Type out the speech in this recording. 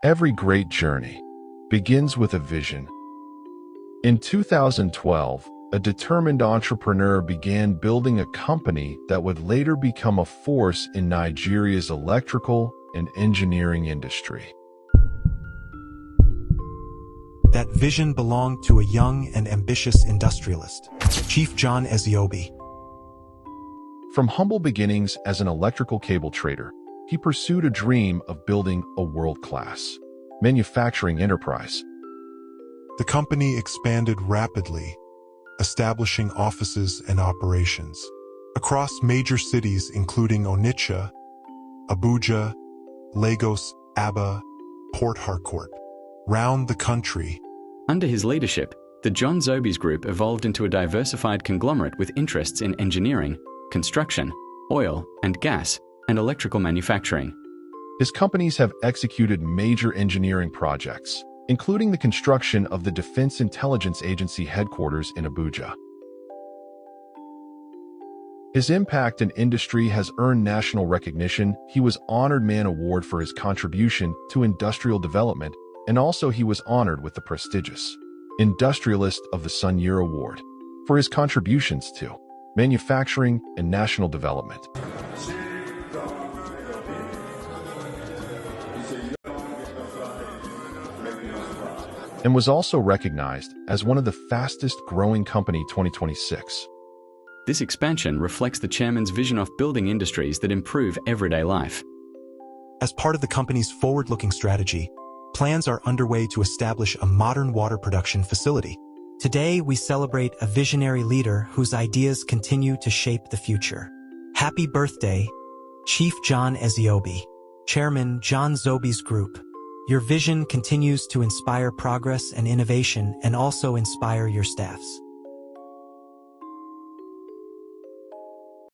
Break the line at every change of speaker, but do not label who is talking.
Every great journey begins with a vision. In 2012, a determined entrepreneur began building a company that would later become a force in Nigeria's electrical and engineering industry.
That vision belonged to a young and ambitious industrialist, Chief John Ezeobi.
From humble beginnings as an electrical cable trader, he pursued a dream of building a world-class manufacturing enterprise.
The company expanded rapidly, establishing offices and operations across major cities including Onitsha, Abuja, Lagos, Aba, Port Harcourt. Round the country.
Under his leadership, the John Zobi's group evolved into a diversified conglomerate with interests in engineering, construction, oil and gas, and electrical manufacturing.
His companies have executed major engineering projects, including the construction of the Defense Intelligence Agency headquarters in Abuja. His impact in industry has earned national recognition. He was honored Man Award for his contribution to industrial development, and also he was honored with the prestigious Industrialist of the Sun Year Award for his contributions to manufacturing and national development. And was also recognized as one of the fastest growing company 2026.
This expansion reflects the chairman's vision of building industries that improve everyday life.
As part of the company's forward-looking strategy, plans are underway to establish a modern water production facility. Today, we celebrate a visionary leader whose ideas continue to shape the future. Happy birthday, Chief John Ezeobi, Chairman John Zobi's Group. Your vision continues to inspire progress and innovation and also inspire your staffs.